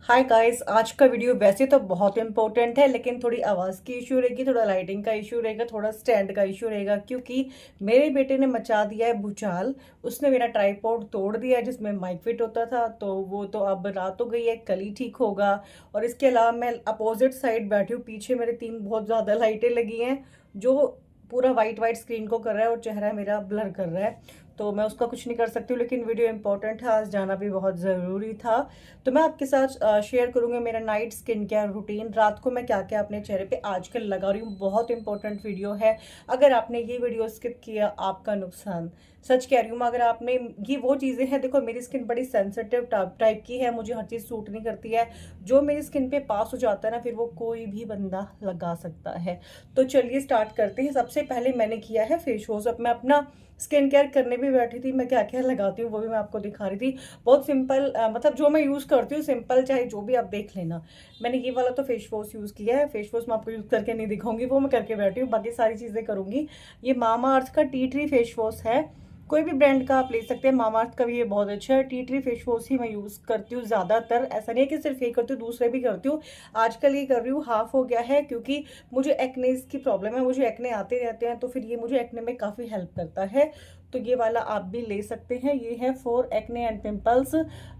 Hi guys, आज का video वैसे तो बहुत इंपॉर्टेंट है, लेकिन थोड़ी आवाज़ की इशू रहेगी, थोड़ा लाइटिंग का इशू रहेगा, थोड़ा स्टैंड का इशू रहेगा, क्योंकि मेरे बेटे ने मचा दिया है भूचाल। उसने मेरा ट्राइपॉड तोड़ दिया है जिसमें माइक फिट होता था, तो वो तो अब रात हो गई है, कल ही ठीक होगा। और इसके अलावा मैं अपोजिट साइड बैठी हूँ, पीछे मेरे 3 बहुत ज़्यादा लाइटें लगी हैं जो पूरा वाइट वाइट स्क्रीन को कर रहा है और चेहरा मेरा ब्लर कर रहा है। तो मैं उसका कुछ नहीं कर सकती हूँ, लेकिन वीडियो इंपॉर्टेंट है, आज जाना भी बहुत ज़रूरी था। तो मैं आपके साथ शेयर करूंगी मेरा नाइट स्किन केयर रूटीन, रात को मैं क्या क्या अपने चेहरे पे आजकल लगा रही हूँ। बहुत इंपॉर्टेंट वीडियो है। अगर आपने ये वीडियो स्किप किया, आपका नुकसान। सच कह रही हूँ मैं, अगर आपने ये वो चीज़ें हैं, देखो मेरी स्किन बड़ी सेंसिटिव टाइप की है, मुझे हर चीज़ सूट नहीं करती है। जो मेरी स्किन पे पास हो जाता है ना, फिर वो कोई भी बंदा लगा सकता है। तो चलिए स्टार्ट करते हैं। सबसे पहले मैंने किया है फेस वॉश। अब मैं अपना स्किन केयर करने भी बैठी थी, मैं क्या क्या लगाती हूँ वो भी मैं आपको दिखा रही थी। बहुत सिंपल, मतलब जो मैं यूज़ करती हूँ सिंपल, चाहे जो भी आप देख लेना। मैंने ये वाला तो फेस वॉश यूज़ किया है। फेस वॉश मैं आपको यूज़ करके नहीं दिखाऊंगी, वो मैं करके बैठी हूँ, बाकी सारी चीज़ें करूँगी। ये मामा अर्थ का टी ट्री फेस वॉश है। कोई भी ब्रांड का आप ले सकते हैं, मामा अर्थ का भी ये बहुत अच्छा है। टी ट्री फेस वॉश ही मैं यूज़ करती हूँ ज़्यादातर। ऐसा नहीं है कि सिर्फ ये करती हूँ, दूसरे भी करती हूँ। आजकल ये कर रही हूँ, हाफ हो गया है, क्योंकि मुझे एक्नेस की प्रॉब्लम है, मुझे एक्ने आते रहते हैं, तो फिर ये मुझे एक्ने में काफ़ी हेल्प करता है। तो ये वाला आप भी ले सकते हैं। ये है for acne and pimples,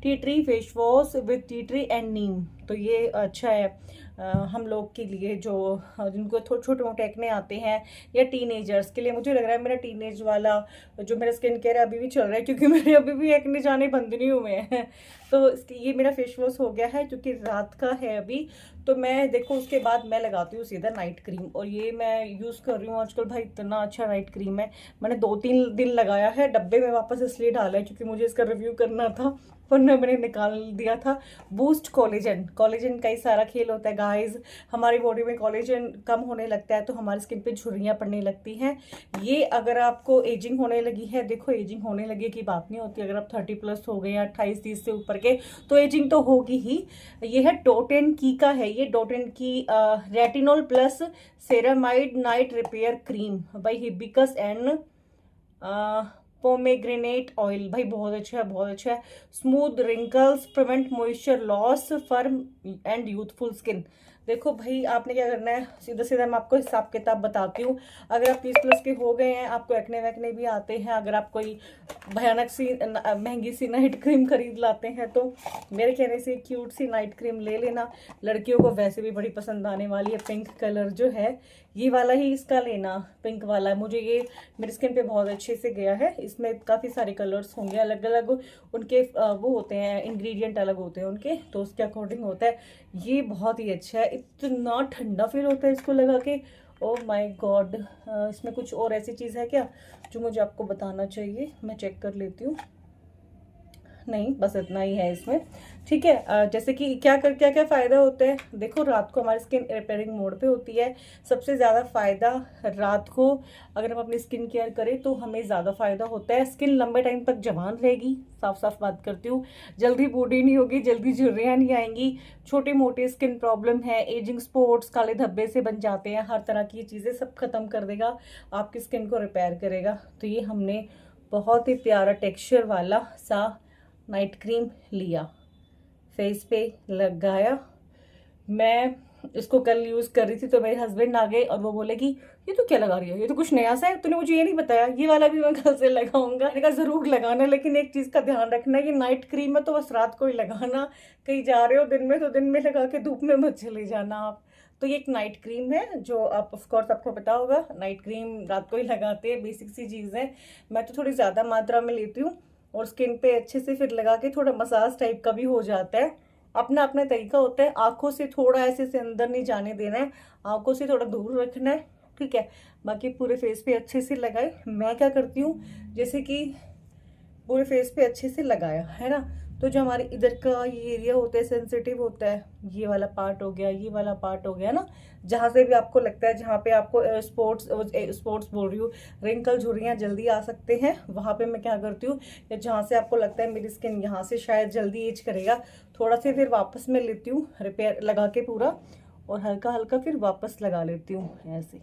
tea tree face wash with tea tree and neem. तो ये अच्छा है हम लोग के लिए, जो जिनको छोटे मोटे एक्ने आते हैं, या टीनेजर्स के लिए। मुझे लग रहा है मेरा टीनेज वाला जो मेरा स्किन केयर है अभी भी चल रहा है, क्योंकि मेरे अभी भी एक्ने जाने बंद नहीं हुए हैं। तो इसकी ये मेरा फेस वॉश हो गया है, क्योंकि रात का है अभी। तो मैं देखो उसके बाद मैं लगाती हूँ सीधा नाइट क्रीम, और ये मैं यूज़ कर रही हूँ आजकल। भाई इतना अच्छा नाइट क्रीम है, मैंने 2-3 दिन लगाया है। डब्बे में वापस इसलिए डाला है क्योंकि मुझे इसका रिव्यू करना था, वरना मैंने निकाल दिया था। बूस्ट कोलेजन, कोलेजन का ही सारा खेल होता है गाइस। हमारी बॉडी में कोलेजन कम होने लगता है तो हमारी स्किन पे झुर्रियाँ पड़ने लगती हैं। ये अगर आपको एजिंग होने लगी है, देखो एजिंग होने लगी की बात नहीं होती, अगर आप 30+ हो गए या 28-30 से ऊपर के, तो एजिंग तो होगी ही। ये है डॉट की का है, ये डॉट की retinol plus ceramide night repair cream by hibiscus and pomegranate oil. भाई बहुत अच्छा है, बहुत अच्छा है। Smooth wrinkles, prevent moisture loss, firm and youthful skin. देखो भाई, आपने क्या करना है, सीधा सीधा मैं आपको हिसाब किताब बताती हूँ। अगर आप 30+ के हो गए हैं, आपको एक्ने वैक्ने भी आते हैं, अगर आप कोई भयानक सी महंगी सी नाइट क्रीम खरीद लाते हैं, तो मेरे कहने से क्यूट सी नाइट क्रीम ले लेना। लड़कियों को वैसे भी बड़ी पसंद आने वाली है। पिंक कलर जो है, ये वाला ही इसका लेना, पिंक वाला। मुझे ये मेरी स्किन पे बहुत अच्छे से गया है। इसमें काफ़ी सारे कलर्स होंगे, अलग अलग उनके वो होते हैं, इंग्रेडिएंट अलग होते हैं उनके, तो उसके अकॉर्डिंग होता है। ये बहुत ही अच्छा है, इतना ठंडा फील होता है इसको लगा के। ओह माय गॉड, इसमें कुछ और ऐसी चीज़ है क्या जो मुझे आपको बताना चाहिए? मैं चेक कर लेती हूँ। नहीं, बस इतना ही है इसमें। ठीक है, जैसे कि क्या क्या फ़ायदा होता है, देखो रात को हमारी स्किन रिपेयरिंग मोड पे होती है। सबसे ज़्यादा फ़ायदा रात को अगर हम अपनी स्किन केयर करें तो हमें ज़्यादा फ़ायदा होता है। स्किन लंबे टाइम तक जवान रहेगी, साफ साफ बात करती हूँ। जल्दी बूढ़ी नहीं होगी, जल्दी झुर्रियाँ नहीं आएंगी। छोटे मोटे स्किन प्रॉब्लम है, एजिंग स्पॉट्स, काले धब्बे से बन जाते हैं, हर तरह की चीज़ें सब खत्म कर देगा, आपकी स्किन को रिपेयर करेगा। तो ये हमने बहुत ही प्यारा टेक्सचर वाला सा नाइट क्रीम लिया, फेस पे लगाया। मैं इसको कल यूज़ कर रही थी तो मेरे हस्बैंड आ गए और वो बोले कि ये तो क्या लगा रही है, ये तो कुछ नया सा है, तूने मुझे ये नहीं बताया। ये वाला भी मैं कल से लगाऊंगा। मैंने कहा ज़रूर लगाना, लेकिन एक चीज़ का ध्यान रखना, ये नाइट क्रीम है तो बस रात को ही लगाना। कहीं जा रहे हो दिन में तो दिन में लगा के धूप में मत चले जाना आप। तो ये एक नाइट क्रीम है जो आप ऑफकोर्स आपको पता होगा, नाइट क्रीम रात को ही लगाते हैं, बेसिक सी चीज़ है। मैं तो थोड़ी ज़्यादा मात्रा में लेती हूँ, और स्किन पे अच्छे से फिर लगा के थोड़ा मसाज टाइप का भी हो जाता है। अपना अपना तरीका होता है। आंखों से थोड़ा ऐसे से अंदर नहीं जाने देना है, आंखों से थोड़ा दूर रखना है, ठीक है। बाकी पूरे फेस पे अच्छे से लगाए। मैं क्या करती हूँ, जैसे कि पूरे फेस पे अच्छे से लगाया है ना, तो जो हमारे इधर का ये एरिया होता है सेंसिटिव होता है, ये वाला पार्ट हो गया, ये वाला पार्ट हो गया ना, जहाँ से भी आपको लगता है, जहाँ पे आपको स्पॉट्स बोल रही हूँ, रिंकल झुर्रियाँ जल्दी आ सकते हैं, वहाँ पे मैं क्या करती हूँ, या जहाँ से आपको लगता है मेरी स्किन यहाँ से शायद जल्दी एज करेगा, थोड़ा से फिर वापस मैं लेती हूँ रिपेयर लगा के पूरा, और हल्का हल्का फिर वापस लगा लेती हूँ ऐसे।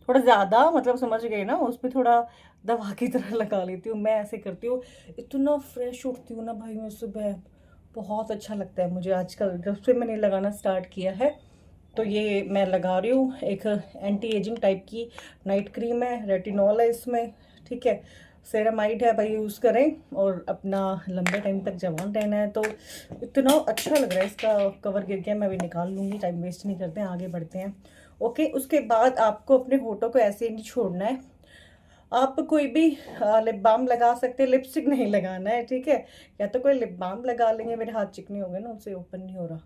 थोड़ा ज़्यादा, मतलब समझ गए ना, उस पर थोड़ा दवा की तरह लगा लेती हूँ, मैं ऐसे करती हूँ। इतना फ्रेश उठती हूँ ना भाई मैं सुबह, बहुत अच्छा लगता है मुझे आजकल, जब से मैंने लगाना स्टार्ट किया है। तो ये मैं लगा रही हूँ, एक एंटी एजिंग टाइप की नाइट क्रीम है, रेटिनॉल है इसमें, ठीक है, सेरामाइड है भाई, यूज़ करें और अपना लंबे टाइम तक जवान रहना है। तो इतना अच्छा लग रहा है, इसका कवर गिर गया, मैं अभी निकाल लूँगी, टाइम वेस्ट नहीं करते हैं, आगे बढ़ते हैं। ओके, उसके बाद आपको अपने होठों को ऐसे नहीं छोड़ना है, आप कोई भी लिप बाम लगा सकते हैं, लिपस्टिक नहीं लगाना है, ठीक है। या तो कोई लिप बाम लगा लेंगे, मेरे हाथ चिकने हो गए ना, उनसे ओपन नहीं हो रहा।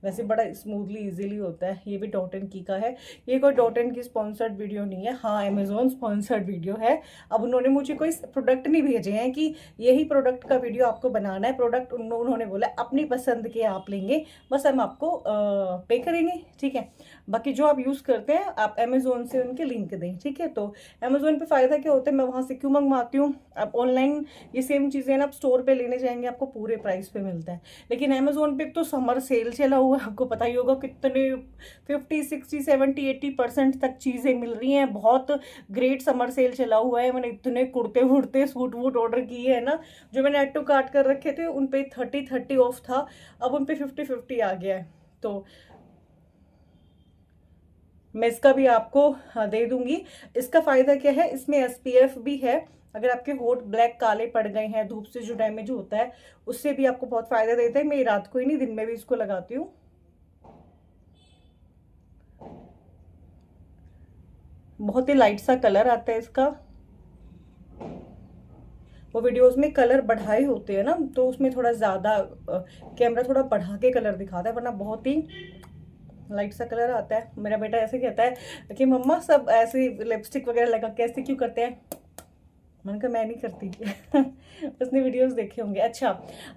वैसे बड़ा स्मूथली इजीली होता है। ये भी डॉट एंड की का है। ये कोई डॉट एंड की स्पॉन्सर्ड वीडियो नहीं है, हाँ अमेजोन स्पॉन्सर्ड वीडियो है। अब उन्होंने मुझे कोई प्रोडक्ट नहीं भेजे हैं कि यही प्रोडक्ट का वीडियो आपको बनाना है, प्रोडक्ट उन्होंने बोला अपनी पसंद के आप लेंगे, बस हम आपको पे करेंगे, ठीक है। बाकी जो आप यूज़ करते हैं आप अमेजोन से उनके लिंक दें, ठीक है। तो अमेजोन पे फ़ायदा क्या होता है, मैं वहाँ से क्यों मंगवाती हूँ, आप ऑनलाइन ये सेम चीज़ें ना आप स्टोर पे लेने जाएंगे आपको पूरे प्राइस पे मिलता है, लेकिन अमेजोन पे तो समर सेल चला हुआ है, आपको पता ही होगा कितने 50 60 70 80% तक चीज़ें मिल रही हैं। बहुत ग्रेट समर सेल चला हुआ है। मैंने इतने कुर्ते वुर्ते सूट वूट ऑर्डर किए हैं ना, जो मैंने ऐड टू कार्ट कर रखे थे उन पे 30 ऑफ था, अब उन पे 50 आ गया है। तो मैं इसका भी आपको दे दूंगी। इसका फ़ायदा क्या है, इसमें SPF भी है, अगर आपके होठ ब्लैक काले पड़ गए हैं धूप से जो डैमेज होता है उससे भी आपको बहुत फ़ायदा देता है। मैं रात को ही नहीं दिन में भी इसको लगाती हूँ। बहुत ही लाइट सा कलर आता है इसका। वो वीडियोस में कलर बढ़ाए होते हैं ना, तो उसमें थोड़ा ज़्यादा कैमरा थोड़ा बढ़ा के कलर दिखाता है, वरना बहुत ही लाइट सा कलर आता है। मेरा बेटा ऐसे कहता है कि मम्मा सब ऐसे लिपस्टिक वगैरह लगा के ऐसे क्यों करते हैं, मैंने कहा मैं नहीं करती उसने वीडियोस देखे होंगे। अच्छा,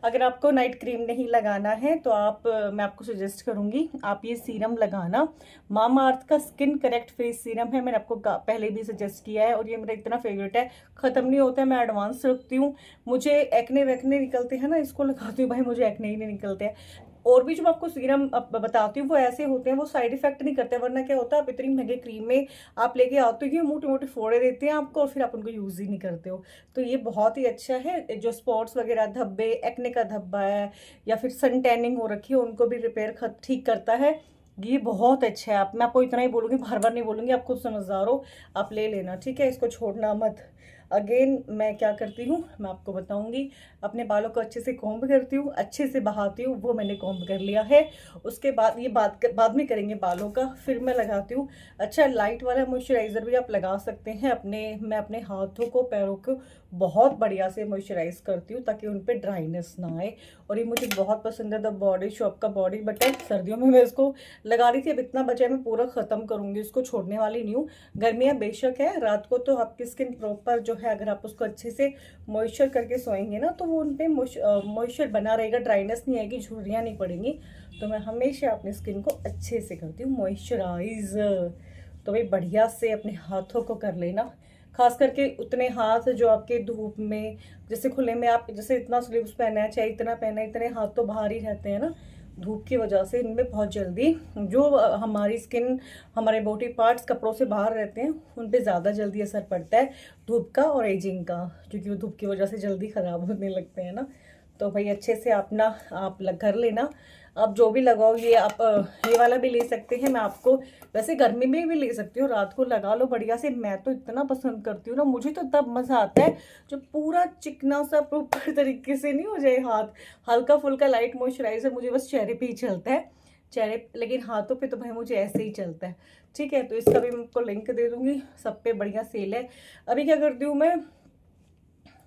अगर आपको नाइट क्रीम नहीं लगाना है तो आप मैं आपको सजेस्ट करूंगी आप ये सीरम लगाना। मामा अर्थ का स्किन करेक्ट फेस सीरम है, मैंने आपको पहले भी सजेस्ट किया है और ये मेरा इतना फेवरेट है, ख़त्म नहीं होता है, मैं एडवांस रखती हूँ। मुझे एक्ने वैक्ने निकलते हैं ना, इसको लगाती हूँ भाई, मुझे एक्ने ही नहीं निकलते हैं। और भी जो मैं आपको सीरम बताती हूँ वो ऐसे होते हैं, वो साइड इफेक्ट नहीं करते, वरना क्या होता है आप इतनी महंगे क्रीम में आप लेके आते हो, मोटे मोटे फोड़े देते हैं आपको और फिर आप उनको यूज़ ही नहीं करते हो। तो ये बहुत ही अच्छा है, जो स्पॉट्स वगैरह धब्बे, एक्ने का धब्बा है या फिर सन टैनिंग हो रखी है उनको भी रिपेयर ठीक करता है। ये बहुत अच्छा है। आप मैं आपको इतना ही बोलूँगी, बार बार नहीं बोलूँगी, आप खुद समझदार हो, आप ले लेना, ठीक है, इसको छोड़ना मत। अगेन मैं क्या करती हूँ मैं आपको बताऊंगी, अपने बालों को अच्छे से कॉम्ब करती हूँ, अच्छे से बहाती हूँ, वो मैंने कॉम्ब कर लिया है। उसके बाद ये बाद में करेंगे बालों का, फिर मैं लगाती हूँ। अच्छा, लाइट वाला मॉइस्चराइज़र भी आप लगा सकते हैं मैं अपने हाथों को पैरों को बहुत बढ़िया से मॉइस्चराइज करती हूँ ताकि उन पर ड्राइनेस ना आए। और ये मुझे बहुत पसंद है, द बॉडी शॉप का बॉडी बटर। सर्दियों में मैं इसको लगा रही थी, अब इतना बचा है मैं पूरा ख़त्म करूँगी, इसको छोड़ने वाली नहीं हूँ। गर्मियाँ बेशक है, रात को तो आपकी स्किन प्रॉपर जो है, अगर आप उसको अच्छे से मॉइस्चर करके सोएंगे ना तो वो उन पर मॉइस्चर बना रहेगा, ड्राइनेस नहीं आएगी, झुर्रियाँ नहीं पड़ेंगी। तो मैं हमेशा अपनी स्किन को अच्छे से करती हूँ मॉइस्चराइज। तो भाई बढ़िया से अपने हाथों को कर लेना, खास करके उतने हाथ जो आपके धूप में, जैसे खुले में आप जैसे इतना स्लीव्स पहना है चाहे इतना पहना है, इतने हाथ तो बाहर ही रहते हैं ना धूप की वजह से, इनमें बहुत जल्दी जो हमारी स्किन, हमारे बॉडी पार्ट्स कपड़ों से बाहर रहते हैं उन पे ज़्यादा जल्दी असर पड़ता है धूप का और एजिंग का, क्योंकि वो धूप की वजह से जल्दी ख़राब होने लगते हैं ना। तो भाई अच्छे से अपना आप कर लेना। आप जो भी लगाओ, ये आप ये वाला भी ले सकते हैं, मैं आपको वैसे गर्मी में भी ले सकती हूँ, रात को लगा लो बढ़िया से। मैं तो इतना पसंद करती हूँ ना, मुझे तो तब मज़ा आता है जब पूरा चिकना सा प्रॉपर तरीके से नहीं हो जाए हाथ, हल्का फुल्का लाइट मॉइस्चराइजर मुझे बस चेहरे पे ही चलता है, चेहरे, लेकिन हाथों पे तो भाई मुझे ऐसे ही चलता है, ठीक है। तो इसका भी मैं आपको लिंक दे दूँगी, सब पे बढ़िया सेल है। अभी क्या करती हूँ मैं,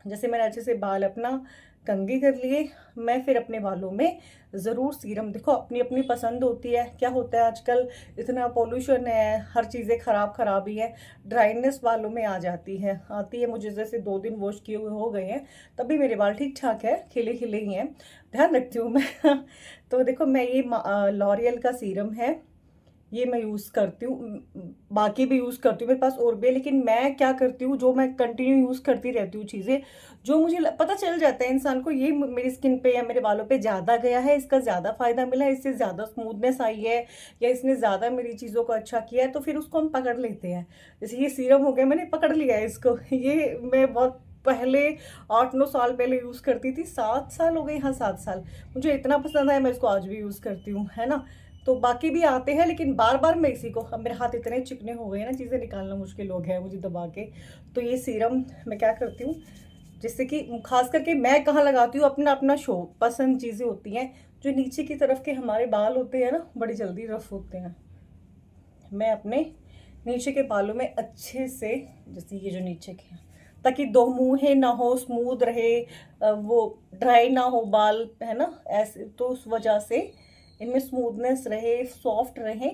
जैसे मैंने अच्छे से बाल अपना कंघी कर लिए, मैं फिर अपने बालों में ज़रूर सीरम, देखो अपनी अपनी पसंद होती है, क्या होता है आजकल इतना पोल्यूशन है, हर चीज़ें ख़राब ही है, ड्राइनेस बालों में आ जाती है मुझे, जैसे 2 दिन वॉश किए हुए हो गए हैं तभी मेरे बाल ठीक ठाक है, खिले खिले ही हैं, ध्यान रखती हूँ मैं तो देखो मैं ये लॉरियल का सीरम है, ये मैं यूज़ करती हूँ, बाकी भी यूज़ करती हूँ, मेरे पास और भी है, लेकिन मैं क्या करती हूँ, जो मैं कंटिन्यू यूज़ करती रहती हूँ चीज़ें, जो मुझे पता चल जाता है इंसान को ये मेरी स्किन पे या मेरे बालों पे ज़्यादा गया है, इसका ज़्यादा फ़ायदा मिला है, इससे ज़्यादा स्मूथनेस आई है या इसने ज़्यादा मेरी चीज़ों को अच्छा किया है, तो फिर उसको हम पकड़ लेते हैं। जैसे ये सीरम हो गया, मैंने पकड़ लिया है इसको ये मैं बहुत पहले 8-9 साल पहले यूज़ करती थी, 7 साल हो गए, हाँ 7 साल। मुझे इतना पसंद आया, मैं इसको आज भी यूज़ करती हूँ, है ना। तो बाकी भी आते हैं, लेकिन बार बार मैं इसी को, अब मेरे हाथ इतने चिकने हो गए हैं ना, चीज़ें निकालना मुश्किल हो गया है मुझे दबा के। तो ये सीरम मैं क्या करती हूँ, जिससे कि खास करके मैं कहाँ लगाती हूँ, अपना अपना शो पसंद चीज़ें होती हैं। जो नीचे की तरफ के हमारे बाल होते हैं ना, बड़ी जल्दी रफ होते हैं। मैं अपने नीचे के बालों में अच्छे से, जैसे ये जो नीचे के हैं, ताकि दो मुँहे ना हो, स्मूथ रहे, वो ड्राई ना हो बाल, है ना, ऐसे। तो उस वजह से इनमें स्मूथनेस रहे, सॉफ्ट रहे,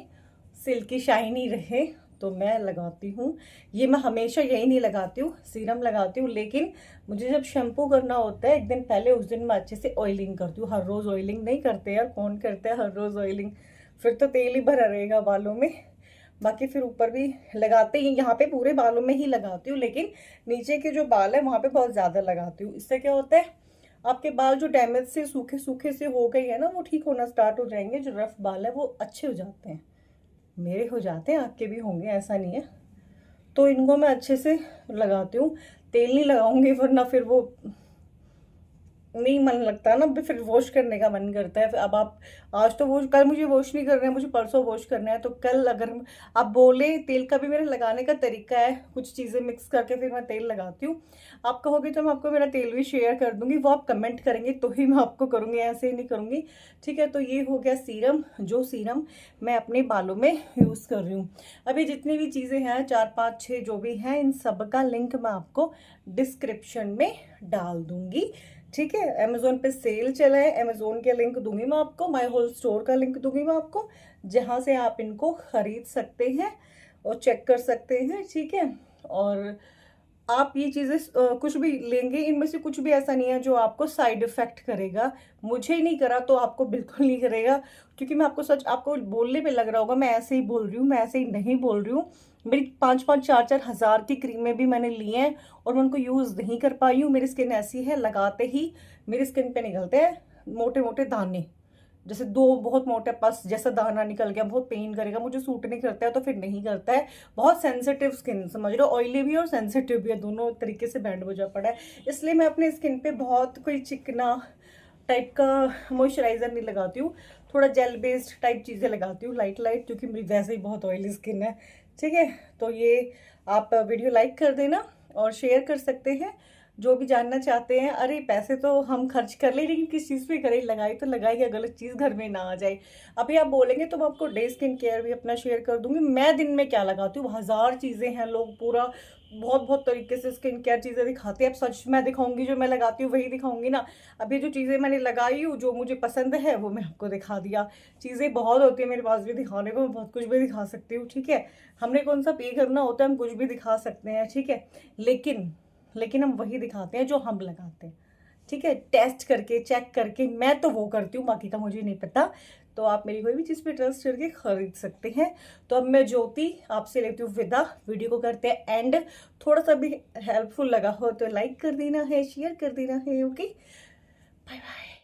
सिल्की शाइनी रहे, तो मैं लगाती हूँ। ये मैं हमेशा यही नहीं लगाती हूँ, सीरम लगाती हूँ, लेकिन मुझे जब शैम्पू करना होता है एक दिन पहले, उस दिन मैं अच्छे से ऑयलिंग करती हूँ। हर रोज़ ऑयलिंग नहीं करते यार, कौन करता है हर रोज़ ऑयलिंग, फिर तो तेल ही भरा रहेगा बालों में। बाकी फिर ऊपर भी लगाते ही, यहाँ पे पूरे बालों में ही लगाती हूँ, लेकिन नीचे के जो बाल है वहाँ पे बहुत ज़्यादा लगाती हूँ। इससे क्या होता है, आपके बाल जो डैमेज से, सूखे सूखे से हो गए हैं ना, वो ठीक होना स्टार्ट हो जाएंगे। जो रफ बाल है वो अच्छे हो जाते हैं, मेरे हो जाते हैं, आपके भी होंगे, ऐसा नहीं है। तो इनको मैं अच्छे से लगाती हूँ, तेल नहीं लगाऊंगी वरना फिर वो नहीं मन लगता ना, फिर वॉश करने का मन करता है। अब आप आज तो वॉश, कल मुझे वॉश नहीं करना है, मुझे परसों वॉश करना है, तो कल अगर आप बोले, तेल का भी मेरे लगाने का तरीका है, कुछ चीज़ें मिक्स करके फिर मैं तेल लगाती हूँ। आप कहोगे तो मैं आपको मेरा तेल भी शेयर कर दूंगी, वो आप कमेंट करेंगे तो ही मैं आपको करूँगी, ऐसे ही नहीं करूँगी, ठीक है। तो ये हो गया सीरम, जो सीरम मैं अपने बालों में यूज़ कर रही हूँ। अभी जितनी भी चीज़ें हैं, 4 5 6 जो भी हैं, इन सब का लिंक मैं आपको डिस्क्रिप्शन में डाल दूंगी, ठीक है। अमेजोन पे सेल चला है, अमेजोन के लिंक दूंगी मैं आपको, माय होल स्टोर का लिंक दूंगी मैं आपको, जहां से आप इनको खरीद सकते हैं और चेक कर सकते हैं, ठीक है। और आप ये चीज़ें कुछ भी लेंगे, इनमें से कुछ भी ऐसा नहीं है जो आपको साइड इफेक्ट करेगा। मुझे ही नहीं करा तो आपको बिल्कुल नहीं करेगा, क्योंकि मैं आपको सच, आपको बोलने पे लग रहा होगा मैं ऐसे ही बोल रही हूँ, मैं ऐसे ही नहीं बोल रही हूँ। मेरी 5-5 4-4 हज़ार की क्रीमें भी मैंने ली हैं और मैं उनको यूज़ नहीं कर पाई हूँ। मेरी स्किन ऐसी है, लगाते ही मेरी स्किन पे निकलते हैं मोटे मोटे दाने, जैसे 2 बहुत मोटे पस जैसा दाना निकल गया, बहुत पेन करेगा, मुझे सूट नहीं करता है, तो फिर नहीं करता है। बहुत सेंसिटिव स्किन, समझ लो, ऑयली भी और सेंसिटिव भी है, दोनों तरीके से बैंड बजा पड़ा है। इसलिए मैं अपने स्किन पे बहुत कोई चिकना टाइप का मॉइस्चराइज़र नहीं लगाती हूँ, थोड़ा जेल बेस्ड टाइप चीज़ें लगाती हूँ, लाइट लाइट, क्योंकि मेरी वैसे ही बहुत ऑयली स्किन है, ठीक है। तो ये आप वीडियो लाइक कर देना और शेयर कर सकते हैं जो भी जानना चाहते हैं। अरे पैसे तो हम खर्च कर ले, लेकिन किस चीज़ पे करें, लगाई तो लगाई, या गलत चीज़ घर में ना आ जाए। अभी आप बोलेंगे तो मैं आपको डे स्किन केयर भी अपना शेयर कर दूंगी। मैं दिन में क्या लगाती हूँ, 1000 चीज़ें हैं, लोग पूरा बहुत बहुत तरीके से स्किन केयर चीज़ें दिखाते हैं। अब सच मैं दिखाऊंगी, जो मैं लगाती हूँ वही दिखाऊंगी ना। अभी जो चीज़ें मैंने लगाई हूँ, जो मुझे पसंद है, वो मैं आपको दिखा दिया। चीज़ें बहुत होती है मेरे पास भी दिखाने को, मैं बहुत कुछ भी दिखा सकती हूँ, ठीक है। हमने कौन सा पे करना होता है, हम कुछ भी दिखा सकते हैं, ठीक है। लेकिन हम वही दिखाते हैं जो हम लगाते हैं, ठीक है। टेस्ट करके, चेक करके, मैं तो वो करती हूँ, बाकी का मुझे नहीं पता। तो आप मेरी कोई भी चीज़ पे ट्रस्ट करके खरीद सकते हैं। तो अब मैं ज्योति आपसे लेती हूँ विदा, वीडियो को करते हैं एंड। थोड़ा सा भी हेल्पफुल लगा हो तो लाइक कर देना है, शेयर कर देना है, ओके। Bye bye.